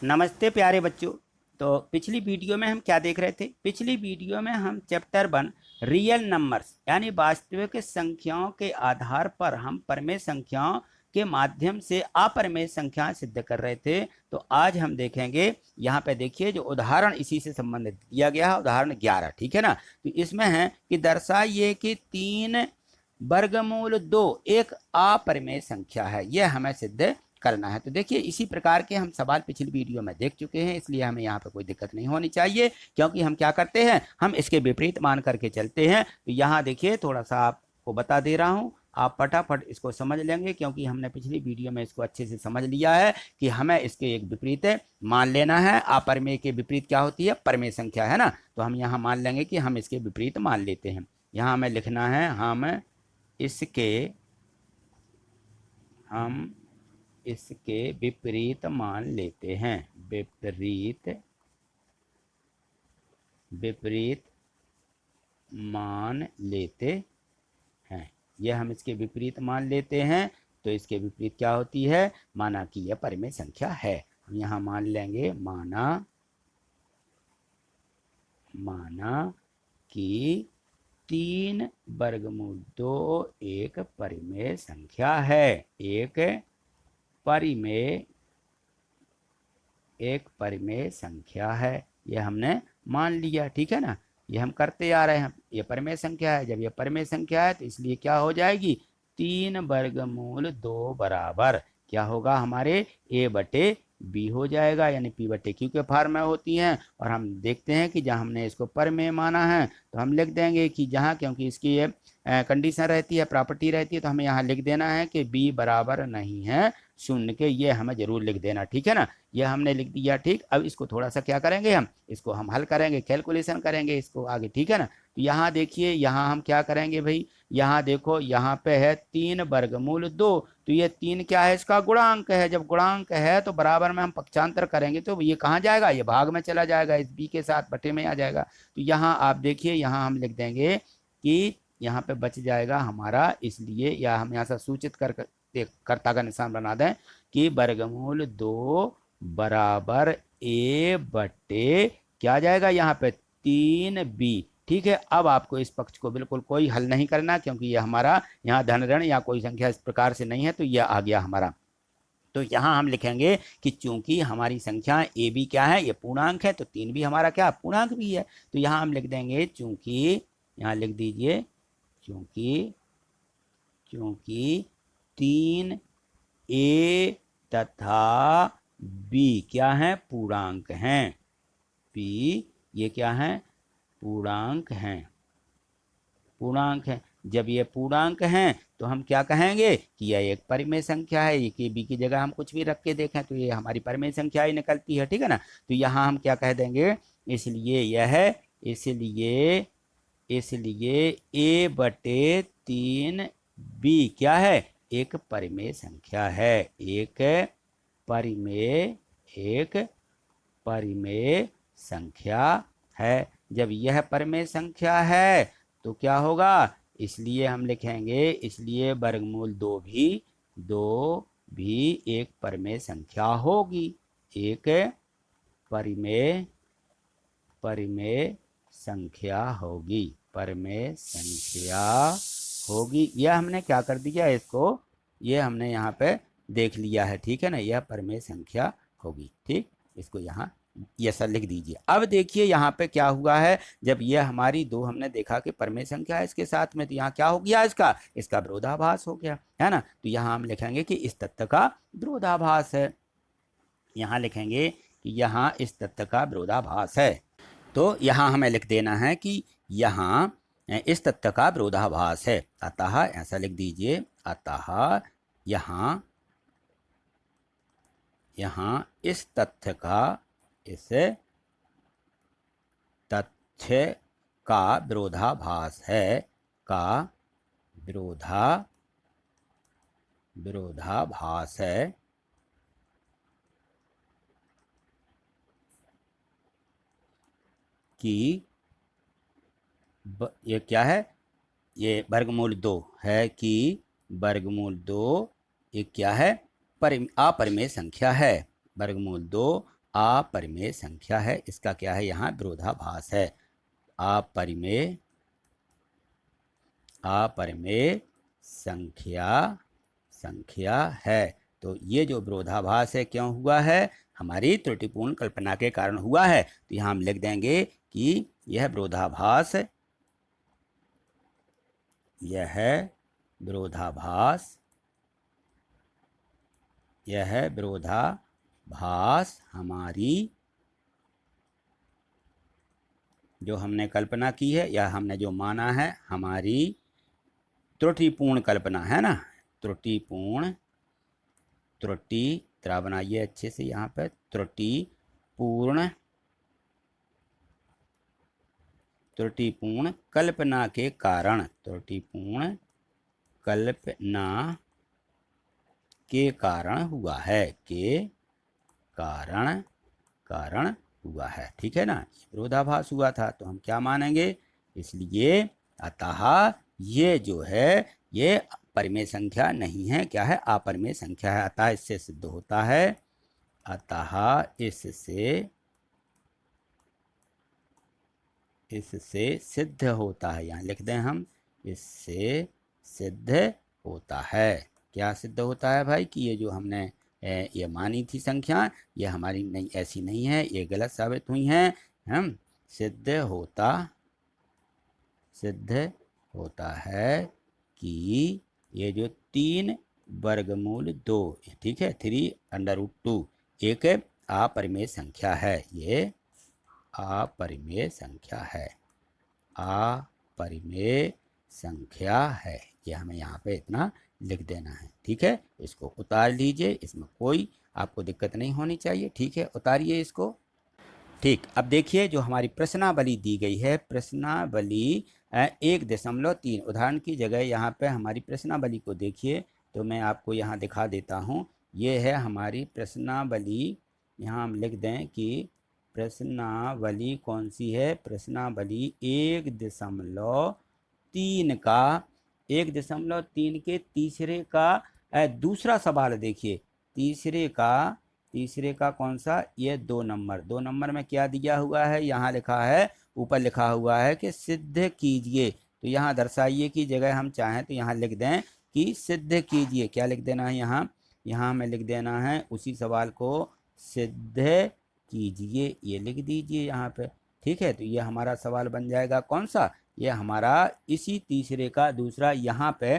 नमस्ते प्यारे बच्चों। तो पिछली वीडियो में हम क्या देख रहे थे? पिछली वीडियो में हम चैप्टर 1 रियल नंबर्स यानी वास्तविक संख्याओं के आधार पर हम परमेय संख्याओं के माध्यम से अपरमेय संख्याएं सिद्ध कर रहे थे। तो आज हम देखेंगे, यहाँ पे देखिए जो उदाहरण इसी से संबंधित दिया गया है, उदाहरण 11, ठीक है ना। तो इसमें है कि दर्शाइए कि 3 वर्गमूल 2 एक अपरमेय संख्या है, यह हमें सिद्ध करना है। तो देखिए इसी प्रकार के हम सवाल पिछली वीडियो में देख चुके हैं, इसलिए हमें यहाँ पे कोई दिक्कत नहीं होनी चाहिए, क्योंकि हम क्या करते हैं, हम इसके विपरीत मान करके चलते हैं। तो यहाँ देखिए थोड़ा सा आपको बता दे रहा हूँ, आप फटाफट इसको समझ लेंगे, क्योंकि हमने पिछली वीडियो में इसको अच्छे से समझ लिया है कि हमें इसके एक विपरीत मान लेना है। अपरमेय के विपरीत क्या होती है? परमेय संख्या, है ना। तो हम यहाँ मान लेंगे कि हम इसके विपरीत मान लेते हैं। यहाँ हमें लिखना है हम इसके विपरीत मान लेते हैं। विपरीत मान लेते हैं, यह हम इसके विपरीत मान लेते हैं। तो इसके विपरीत क्या होती है? माना कि यह परमेय संख्या है। हम यहाँ मान लेंगे माना कि 3 वर्गमूल 2 एक परिमेय संख्या है। एक परिमेय संख्या है, यह हमने मान लिया, ठीक है ना। ये हम करते आ रहे हैं, ये परिमेय संख्या है। जब ये परिमेय संख्या है तो इसलिए क्या हो जाएगी? 3 वर्गमूल 2 बराबर क्या होगा? हमारे a बटे b हो जाएगा, यानी p बटे q के फॉर्म में होती हैं। और हम देखते हैं कि जहाँ हमने इसको परमेय माना है तो हम लिख देंगे कि जहाँ, क्योंकि इसकी ये कंडीशन रहती है, प्रॉपर्टी रहती है, तो हमें यहाँ लिख देना है कि b बराबर नहीं है 0 के। ये हमें जरूर लिख देना, ठीक है ना। ये हमने लिख दिया, ठीक। अब इसको थोड़ा सा क्या करेंगे, हम इसको हम हल करेंगे, कैलकुलेशन करेंगे इसको आगे, ठीक है ना। तो यहाँ देखिए, यहाँ हम क्या करेंगे भाई, यहाँ देखो, यहाँ पे है 3 वर्गमूल 2। तो ये 3 क्या है? इसका गुणांक है। जब गुणांक है तो बराबर में हम पक्षांतर करेंगे तो ये कहाँ जाएगा? ये भाग में चला जाएगा, इस b के साथ बटे में आ जाएगा। तो यहाँ आप देखिए, यहाँ हम लिख देंगे कि यहाँ पे बच जाएगा हमारा, इसलिए या हम यहाँ से सूचित कर्ता का निशान बना दें कि वर्गमूल 2 बराबर a बटे क्या जाएगा यहाँ पे? 3b, ठीक है। अब आपको इस पक्ष को बिल्कुल कोई हल नहीं करना, क्योंकि ये हमारा यहाँ धन ऋण या कोई संख्या इस प्रकार से नहीं है, तो यह आ गया हमारा। तो यहाँ हम लिखेंगे कि चूंकि हमारी संख्या ए बी क्या है? ये पूर्णांक है, तो 3 भी हमारा क्या? पूर्णांक भी है। तो यहाँ हम लिख देंगे चूंकि, यहाँ लिख दीजिए चूंकि 3 ए तथा बी क्या है? पूर्णांक हैं। पी ये क्या है? पूर्णांक हैं। जब ये पूर्णांक हैं तो हम क्या कहेंगे कि यह एक परिमेय संख्या है। ये के बी की जगह हम कुछ भी रख के देखें तो ये हमारी परिमेय संख्या ही निकलती है, ठीक है ना। तो यहाँ हम क्या कह देंगे, इसलिए a बटे 3 b क्या है? एक परिमेय संख्या है। एक परिमेय संख्या है। जब यह परिमेय संख्या है तो क्या होगा? इसलिए हम लिखेंगे, इसलिए वर्गमूल 2 भी एक परिमेय संख्या होगी। एक परिमेय संख्या होगी। यह हमने क्या कर दिया, इसको ये हमने यहाँ पे देख लिया है, ठीक है ना। यह परिमेय संख्या होगी, ठीक। इसको यहाँ ये सर लिख दीजिए। अब देखिए यहाँ पे क्या हुआ है, जब यह हमारी 2 हमने देखा कि परिमेय संख्या है इसके साथ में, तो यहाँ क्या हो गया? इसका विरोधाभास हो गया, है ना। तो यहाँ हम लिखेंगे कि इस तथ्य का विरोधाभास है। यहाँ लिखेंगे कि यहाँ इस तथ्य का विरोधाभास है। तो यहाँ हमें लिख देना है कि यहाँ इस तथ्य का विरोधाभास है। अतः ऐसा लिख दीजिए, अतः यहाँ इस तथ्य का विरोधाभास है, विरोधाभास है कि ये क्या है? ये वर्गमूल 2 है कि वर्गमूल 2 ये क्या है? अपरिमेय संख्या है। वर्गमूल 2 अपरिमेय संख्या है। इसका क्या है, यहाँ विरोधाभास है। अपरिमेय संख्या है। तो ये जो विरोधाभास है क्यों हुआ है, हमारी त्रुटिपूर्ण कल्पना के कारण हुआ है। तो यहाँ हम लिख देंगे कि यह विरोधाभास हमारी जो हमने कल्पना की है या हमने जो माना है, हमारी त्रुटिपूर्ण कल्पना है ना, त्रुटिपूर्ण बनाइए अच्छे से यहाँ पे, त्रुटिपूर्ण कल्पना के कारण, हुआ है, हुआ है। ठीक है ना, विरोधाभास हुआ था तो हम क्या मानेंगे, इसलिए अतः ये जो है ये परिमेय संख्या नहीं है, क्या है, अपरिमेय संख्या है। अतः इससे सिद्ध होता है, इससे सिद्ध होता है, यहाँ लिख दें हम, इससे सिद्ध होता है। क्या सिद्ध होता है भाई, कि ये जो हमने ये मानी थी संख्या, ये हमारी नहीं, ऐसी नहीं है, ये गलत साबित हुई हैं। हम सिद्ध होता है कि ये जो 3 वर्गमूल 2, ठीक है, 3√2 एक अपरिमेय संख्या है। ये अपरिमेय संख्या है। ये हमें यहाँ पे इतना लिख देना है। ठीक है, इसको उतार लीजिए, इसमें कोई आपको दिक्कत नहीं होनी चाहिए। ठीक है, उतारिए इसको। ठीक, अब देखिए जो हमारी प्रश्नावली दी गई है, प्रश्नावली 1.3, उदाहरण की जगह यहाँ पे हमारी प्रश्नावली को देखिए, तो मैं आपको यहाँ दिखा देता हूँ। ये है हमारी प्रश्नावली, यहाँ हम लिख दें कि प्रश्नावली कौन सी है, प्रश्नावली 1.3 का 1.3 के तीसरे का दूसरा सवाल देखिए, तीसरे का कौन सा, ये 2 नंबर में क्या दिया हुआ है, यहाँ लिखा है, ऊपर लिखा हुआ है कि सिद्ध कीजिए। तो यहाँ दर्शाइए की जगह हम चाहें तो यहाँ लिख दें कि सिद्ध कीजिए। क्या लिख देना है, यहाँ हमें लिख देना है उसी सवाल को, सिद्ध कीजिए, ये लिख दीजिए यहाँ पे। ठीक है, तो ये हमारा सवाल बन जाएगा कौन सा, ये हमारा इसी तीसरे का दूसरा, यहाँ पे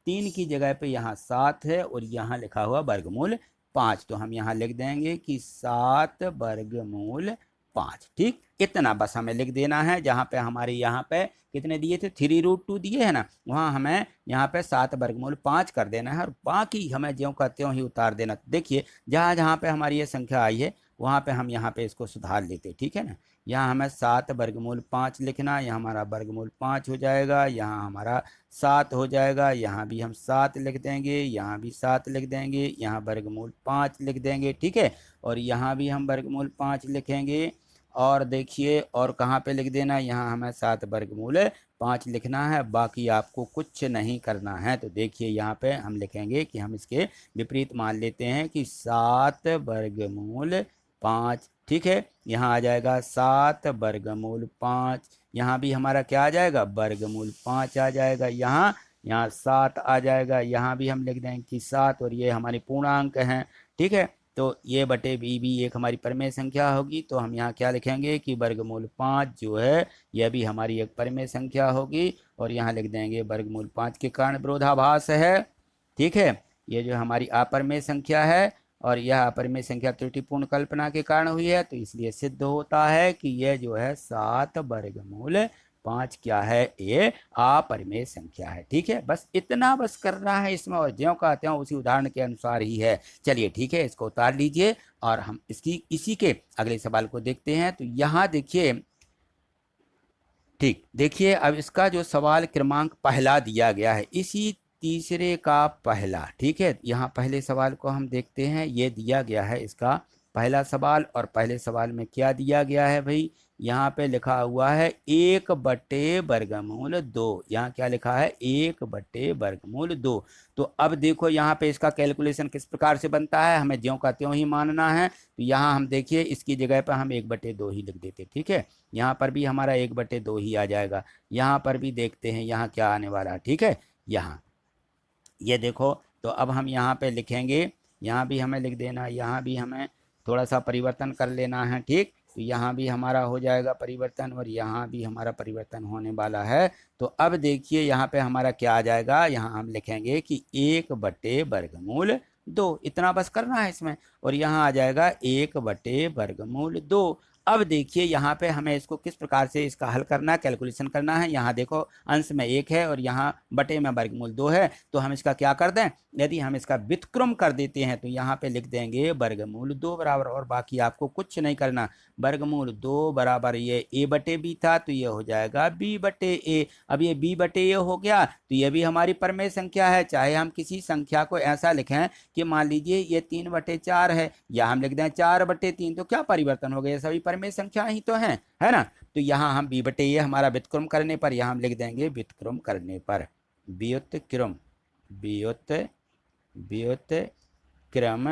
3 की जगह पे यहाँ 7 है और यहाँ लिखा हुआ वर्गमूल 5। तो हम यहाँ लिख देंगे कि 7 वर्गमूल 5। ठीक, इतना बस हमें लिख देना है। जहाँ पे हमारे यहाँ पे कितने दिए थे, 3√2 दिए है ना, वहाँ हमें यहाँ पे 7 वर्गमूल 5 कर देना है और बाकी हमें ज्यों का त्यों ही उतार देना। देखिए जहाँ पे हमारी ये संख्या आई है वहाँ पे हम यहाँ पे इसको सुधार लेते। ठीक है ना, यहाँ हमें 7 वर्गमूल 5 लिखना, यहाँ हमारा वर्गमूल 5 हो जाएगा, यहाँ हमारा 7 हो जाएगा, यहाँ भी हम 7 लिख देंगे, यहाँ भी 7 लिख देंगे, यहाँ वर्गमूल 5 लिख देंगे। ठीक है, और यहाँ भी हम वर्गमूल 5 लिखेंगे। और देखिए और कहाँ पे लिख देना, यहाँ हमें 7 वर्गमूल 5 लिखना है, बाकी आपको कुछ नहीं करना है। तो देखिए यहाँ पे हम लिखेंगे कि हम इसके विपरीत मान लेते हैं कि 7 वर्गमूल 5। ठीक है, यहाँ आ जाएगा 7 वर्गमूल 5, यहाँ भी हमारा क्या आ जाएगा, वर्गमूल 5 आ जाएगा, यहाँ 7 आ जाएगा, यहाँ भी हम लिख देंगे कि 7, और ये हमारी पूर्णांक हैं। ठीक है, तो ये बटे बी भी एक हमारी परिमेय संख्या होगी। तो हम यहाँ क्या लिखेंगे कि वर्गमूल 5 जो है यह भी हमारी एक परिमेय संख्या होगी, और यहाँ लिख देंगे वर्गमूल 5 के कारण विरोधाभास है। ठीक है, ये जो हमारी अपरिमेय संख्या है और यह अपरिमेय संख्या त्रुटिपूर्ण कल्पना के कारण हुई है, तो इसलिए सिद्ध होता है कि यह जो है 7 वर्गमूल 5 क्या है, ये अपरिमेय संख्या है। ठीक है, बस इतना बस करना है इसमें, और ज्यों का त्यों उसी उदाहरण के अनुसार ही है। चलिए ठीक है, इसको उतार लीजिए और हम इसी के अगले सवाल को देखते हैं। तो यहाँ देखिए, ठीक देखिए, अब इसका जो सवाल क्रमांक पहला दिया गया है, इसी तीसरे का पहला। ठीक है, यहाँ पहले सवाल को हम देखते हैं, ये दिया गया है इसका पहला सवाल, और पहले सवाल में क्या दिया गया है भाई, यहाँ पे लिखा हुआ है 1/वर्गमूल 2। यहाँ क्या लिखा है, 1/वर्गमूल 2। तो अब देखो यहाँ पे इसका कैलकुलेशन किस प्रकार से बनता है, हमें ज्यों का त्यों ही मानना है। तो यहाँ हम देखिए इसकी जगह पर हम 1/2 ही लिख देते, ठीक है। यहाँ पर भी हमारा 1/2 ही आ जाएगा। यहाँ पर भी देखते हैं यहाँ क्या आने वाला है, ठीक है। यहाँ ये देखो, तो अब हम यहाँ पे लिखेंगे, यहाँ भी हमें लिख देना, यहाँ भी हमें थोड़ा सा परिवर्तन कर लेना है, ठीक। तो यहाँ भी हमारा हो जाएगा परिवर्तन, और यहाँ भी हमारा परिवर्तन होने वाला है। तो अब देखिए यहाँ पे हमारा क्या आ जाएगा, यहाँ हम लिखेंगे कि 1/वर्गमूल 2, इतना बस करना है इसमें। और यहाँ आ जाएगा 1/वर्गमूल 2। अब देखिए यहाँ पे हमें इसको किस प्रकार से इसका हल करना है, कैलकुलेशन करना है। यहाँ देखो अंश में 1 है और यहाँ बटे में वर्गमूल 2 है, तो हम इसका क्या कर दें, यदि हम इसका व्युत्क्रम कर देते हैं तो यहाँ पे लिख देंगे वर्गमूल 2 बराबर, और बाकी आपको कुछ नहीं करना, वर्गमूल 2 बराबर ये a/b था तो ये हो जाएगा b/a। अब ये b/a हो गया तो ये भी हमारी परमेय संख्या है। चाहे हम किसी संख्या को ऐसा लिखें कि मान लीजिए ये 3/4 है, या हम लिख दें 4/3, तो क्या परिवर्तन हो गया, सभी परमेय संख्या ही तो हैं, है ना। तो यहाँ हम b/a हमारा व्युत्क्रम करने पर, यहाँ हम लिख देंगे व्युत्क्रम करने पर, व्युत्क्रम व्युत्क्रम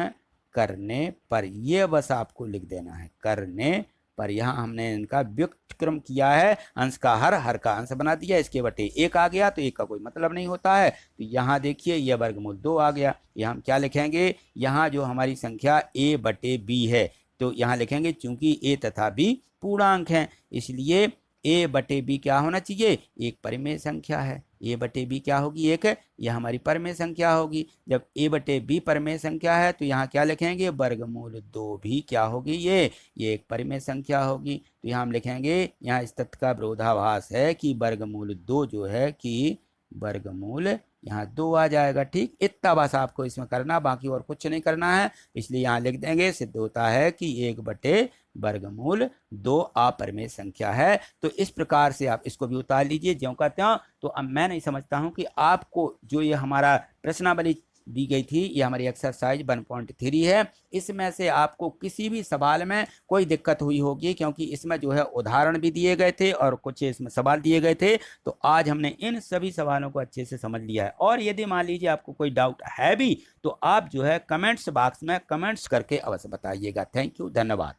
करने पर, ये बस आपको लिख देना है करने पर। यहाँ हमने इनका व्युत्क्रम किया है, अंश का हर का अंश बना दिया, इसके बटे 1 आ गया, तो 1 का कोई मतलब नहीं होता है। तो यहाँ देखिए ये वर्गमूल 2 आ गया। यहाँ हम क्या लिखेंगे, यहाँ जो हमारी संख्या a/b है, तो यहाँ लिखेंगे चूंकि a तथा b पूर्णांक हैं, इसलिए a/b क्या होना चाहिए, एक परिमेय संख्या है। a/b क्या होगी, एक, यह हमारी परमेय संख्या होगी। जब a/b परमेय संख्या है तो यहाँ क्या लिखेंगे, वर्गमूल 2 भी क्या होगी, ये एक परिमेय संख्या होगी। तो यहाँ हम लिखेंगे, यहाँ इस तथ्य का विरोधाभास है कि वर्गमूल 2 जो है कि वर्गमूल यहाँ 2 आ जाएगा, ठीक। इतना बस आपको इसमें करना, बाकी और कुछ नहीं करना है। इसलिए यहाँ लिख देंगे, सिद्ध होता है कि 1/वर्गमूल 2 अपरिमेय संख्या है। तो इस प्रकार से आप इसको भी उतार लीजिए ज्यों का त्यों। तो अब मैं नहीं समझता हूँ कि आपको जो ये हमारा प्रश्नावली दी गई थी, ये हमारी एक्सरसाइज 1.3 है, इसमें से आपको किसी भी सवाल में कोई दिक्कत हुई होगी, क्योंकि इसमें जो है उदाहरण भी दिए गए थे और कुछ इसमें सवाल दिए गए थे। तो आज हमने इन सभी सवालों को अच्छे से समझ लिया है। और यदि मान लीजिए आपको कोई डाउट है भी, तो आप जो है कमेंट्स बॉक्स में कमेंट्स करके अवश्य बताइएगा। थैंक यू, धन्यवाद।